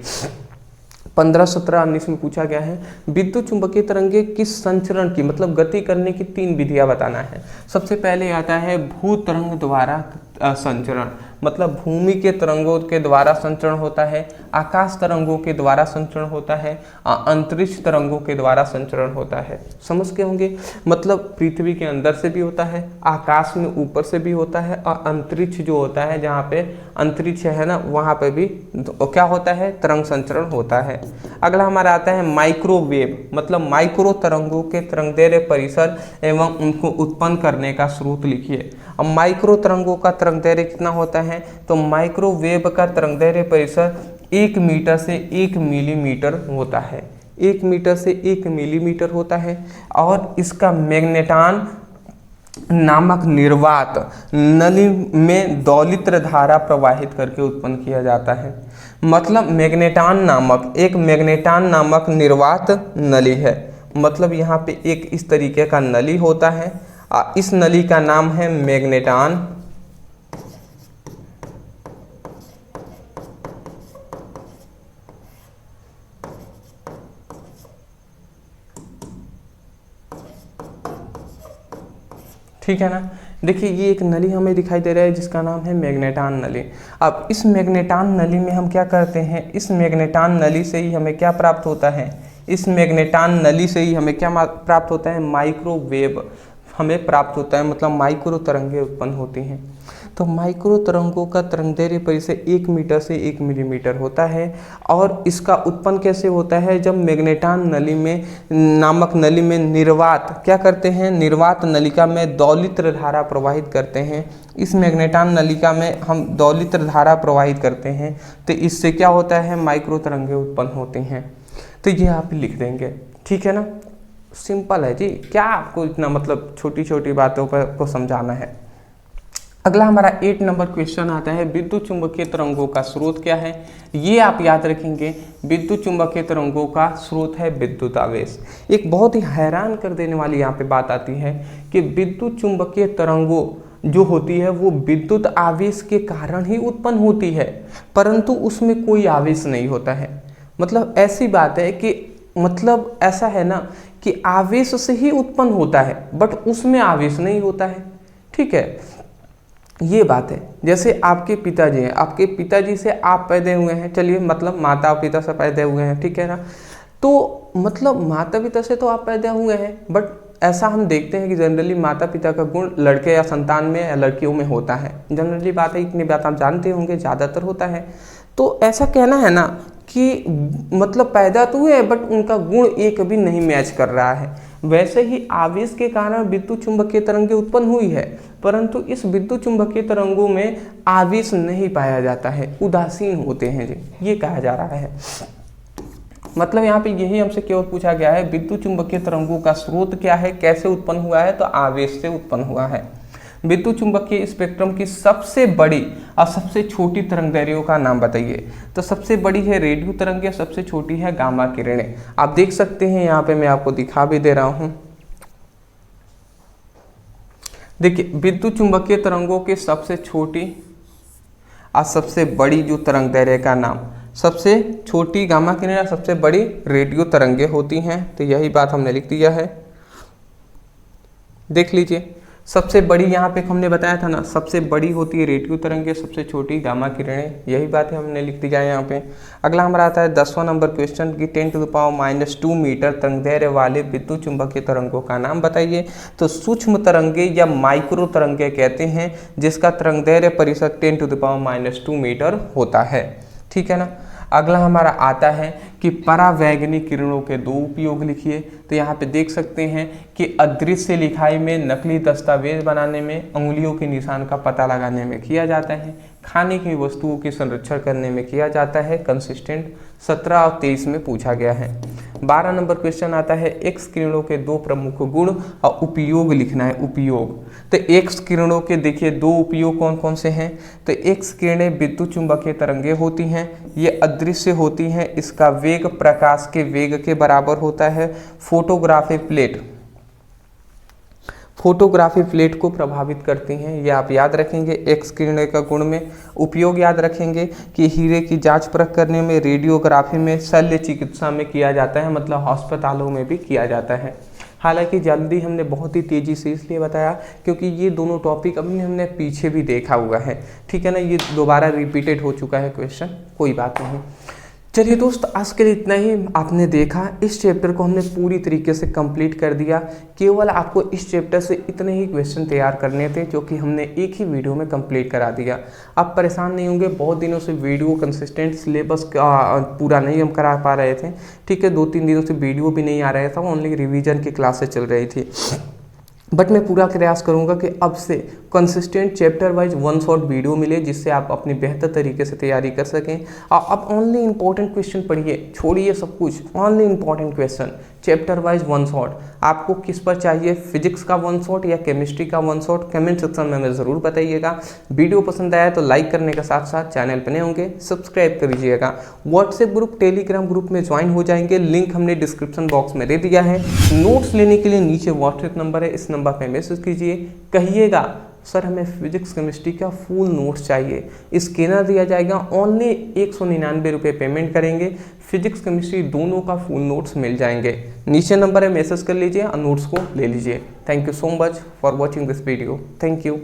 15, 17, 19 में पूछा गया है विद्युत चुंबकीय तरंगे किस संचरण की मतलब गति करने की 3 विधियां बताना है। सबसे पहले आता है भू तरंग द्वारा संचरण, मतलब भूमि के तरंगों के द्वारा संचरण होता है, आकाश तरंगों के द्वारा संचरण होता है, अंतरिक्ष तरंगों के द्वारा संचरण होता है। समझ के होंगे, मतलब पृथ्वी के अंदर से भी होता है, आकाश में ऊपर से भी होता है, और अंतरिक्ष जो होता है जहाँ पे अंतरिक्ष है ना वहाँ पे भी क्या होता है, तरंग संचरण होता है। अगला हमारा आता है माइक्रोवेव, मतलब माइक्रो तरंगों के तरंगदैर्घ्य परिसर एवं उनको उत्पन्न करने का स्रोत लिखिए। अब माइक्रो तरंगों का तरंगदैर्घ्य कितना होता है, तो माइक्रोवेव का तरंगदैर्घ्य परिसर 1 मीटर से 1 मिलीमीटर होता है, 1 मीटर से 1 मिलीमीटर होता है। और इसका मैग्नेटान नामक निर्वात नली में दौलित्र धारा प्रवाहित करके उत्पन्न किया जाता है। मतलब मैग्नेटान नामक निर्वात नली है, मतलब यहाँ पे एक इस तरीके का नली होता है, इस नली का नाम है मैग्नेटान। ठीक है ना। देखिए ये एक नली हमें दिखाई दे रहा है जिसका नाम है मैग्नेटान नली। अब इस मैग्नेटान नली में हम क्या करते हैं, इस मैग्नेटान नली से ही हमें क्या प्राप्त होता है, इस मैग्नेटान नली से ही हमें क्या प्राप्त होता है, माइक्रोवेव हमें प्राप्त होता है, मतलब माइक्रो तरंगें उत्पन्न होती हैं। तो माइक्रो तरंगों का तरंगदैर्घ्य परिसर 1 मीटर से 1 मिलीमीटर होता है। और इसका उत्पन्न कैसे होता है, जब मैग्नेटान नली में नामक नली में निर्वात क्या करते हैं, निर्वात नलिका में दौलित्र धारा प्रवाहित करते हैं। इस मैग्नेटान नलिका में हम दौलित्र धारा प्रवाहित करते हैं, तो इससे क्या होता है, माइक्रो तरंगें उत्पन्न होती हैं। तो ये आप लिख देंगे, ठीक है ना। सिंपल है जी, क्या आपको इतना मतलब छोटी छोटी बातों पर को समझाना है। अगला हमारा 8 नंबर क्वेश्चन आता है विद्युत चुंबकीय तरंगों का स्रोत क्या है। ये आप याद रखेंगे, विद्युत चुंबकीय तरंगों का स्रोत है विद्युत आवेश। एक बहुत ही हैरान कर देने वाली यहाँ पे बात आती है कि विद्युत चुंबकीय तरंगों जो होती है वो विद्युत आवेश के कारण ही उत्पन्न होती है, परंतु उसमें कोई आवेश नहीं होता है। मतलब ऐसी बात है कि मतलब ऐसा है ना कि आवेश से ही उत्पन्न होता है बट उसमें आवेश नहीं होता है, ठीक है। ये बात है, जैसे आपके पिताजी हैं, आपके पिताजी से आप पैदा हुए हैं, चलिए मतलब माता पिता से पैदा हुए हैं, ठीक है ना। तो मतलब माता पिता से तो आप पैदा हुए हैं, बट ऐसा हम देखते हैं कि जनरली माता पिता का गुण लड़के या संतान में या लड़कियों में होता है। जनरली बात है, इतनी बात आप जानते होंगे, ज़्यादातर होता है। तो ऐसा कहना है ना कि मतलब पैदा तो हुए बट उनका गुण एक भी नहीं मैच कर रहा है। वैसे ही आवेश के कारण विद्युत चुंबकीय तरंगें उत्पन्न हुई है, परंतु इस विद्युत चुंबकीय तरंगों में आवेश नहीं पाया जाता है, उदासीन होते हैं जी, ये कहा जा रहा है। मतलब यहाँ पे यही हमसे केवल पूछा गया है विद्युत चुंबकीय तरंगों का स्रोत क्या है, कैसे उत्पन्न हुआ है, तो आवेश से उत्पन्न हुआ है। विद्युत चुंबकीय स्पेक्ट्रम की सबसे बड़ी और सबसे छोटी तरंगदैर्घ्यों का नाम बताइए। तो सबसे बड़ी है रेडियो तरंगें, सबसे छोटी है गामा किरणें। आप देख सकते हैं यहाँ पे मैं आपको दिखा भी दे रहा हूँ। देखिए विद्युत चुंबकीय तरंगों की सबसे छोटी और सबसे बड़ी जो तरंगदैर्घ्य का नाम, सबसे छोटी गामा किरणें, सबसे बड़ी रेडियो तरंगें होती हैं। तो यही बात हमने लिख दिया है, देख लीजिए। सबसे बड़ी यहाँ पे हमने बताया था ना, सबसे बड़ी होती है रेडियो तरंगें, सबसे छोटी गामा किरणें, यही बात है हमने लिख दिया है यहाँ पे। अगला हमारा आता है 10वां नंबर क्वेश्चन की 10⁻⁻² मीटर तरंगदैर्घ्य वाले विद्युत चुंबकीय तरंगों का नाम बताइए। तो सूक्ष्म तरंगे या माइक्रो तरंगे कहते हैं जिसका तरंगदैर्घ्य परिसर 10⁻² मीटर होता है, ठीक है ना। अगला हमारा आता है कि परावैंगनिक किरणों के दो उपयोग लिखिए। तो यहाँ पे देख सकते हैं कि अदृश्य लिखाई में, नकली दस्तावेज बनाने में, उंगलियों के निशान का पता लगाने में किया जाता है, खाने की वस्तुओं की संरक्षण करने में किया जाता है। कंसिस्टेंट 17 और 23 में पूछा गया है। 12 नंबर क्वेश्चन आता है एक्स किरणों के दो प्रमुख गुण और उपयोग लिखना है। उपयोग, तो एक्स किरणों के देखिए दो उपयोग कौन कौन से हैं। तो एक्स किरणें विद्युत चुंबकीय तरंगे होती हैं, ये अदृश्य होती हैं, इसका वेग प्रकाश के वेग के बराबर होता है। फोटोग्राफी प्लेट को प्रभावित करती हैं, ये आप याद रखेंगे एक्स किरणें का गुण में। उपयोग याद रखेंगे कि हीरे की जांच परख करने में, रेडियोग्राफी में, शल्य चिकित्सा में किया जाता है, मतलब अस्पतालों में भी किया जाता है। हालांकि जल्दी हमने बहुत ही तेज़ी से इसलिए बताया क्योंकि ये दोनों टॉपिक अभी हमने पीछे भी देखा हुआ है, ठीक है ना, ये दोबारा रिपीटेड हो चुका है क्वेश्चन, कोई बात नहीं। चलिए दोस्त, आज के लिए इतना ही। आपने देखा इस चैप्टर को हमने पूरी तरीके से कंप्लीट कर दिया। केवल आपको इस चैप्टर से इतने ही क्वेश्चन तैयार करने थे जो कि हमने एक ही वीडियो में कंप्लीट करा दिया। आप परेशान नहीं होंगे, बहुत दिनों से वीडियो कंसिस्टेंट सिलेबस पूरा नहीं हम करा पा रहे थे, ठीक है, 2-3 दिनों से वीडियो भी नहीं आ रहा था, ओनली रिवीजन की क्लासेस चल रही थी। बट मैं पूरा प्रयास करूंगा कि अब से consistent chapter wise 1 shot video मिले जिससे आप अपनी बेहतर तरीके से तैयारी कर सकें। और अब ओनली इंपॉर्टेंट क्वेश्चन पढ़िए, छोड़िए सब कुछ, only important question chapter wise 1 shot. आपको किस पर चाहिए, फिजिक्स का 1 शॉट या केमिस्ट्री का 1 शॉट, कमेंट सेक्शन में हमें ज़रूर बताइएगा। वीडियो पसंद आया तो लाइक करने के साथ साथ चैनल पर नए होंगे सब्सक्राइब कर लीजिएगा। व्हाट्सएप ग्रुप, टेलीग्राम ग्रुप में ज्वाइन हो जाएंगे, लिंक हमने डिस्क्रिप्शन बॉक्स में दे दिया है। नोट्स लेने के लिए नीचे व्हाट्सएप नंबर है, इस नंबर पर मैसेज कीजिए, कहिएगा सर हमें फिजिक्स केमिस्ट्री का फुल नोट्स चाहिए, स्कैनर दिया जाएगा, ओनली 199 रुपये पेमेंट करेंगे, फिजिक्स केमिस्ट्री दोनों का फुल नोट्स मिल जाएंगे। नीचे नंबर है, मैसेज कर लीजिए और नोट्स को ले लीजिए। Thank you so much for watching this video, thank you.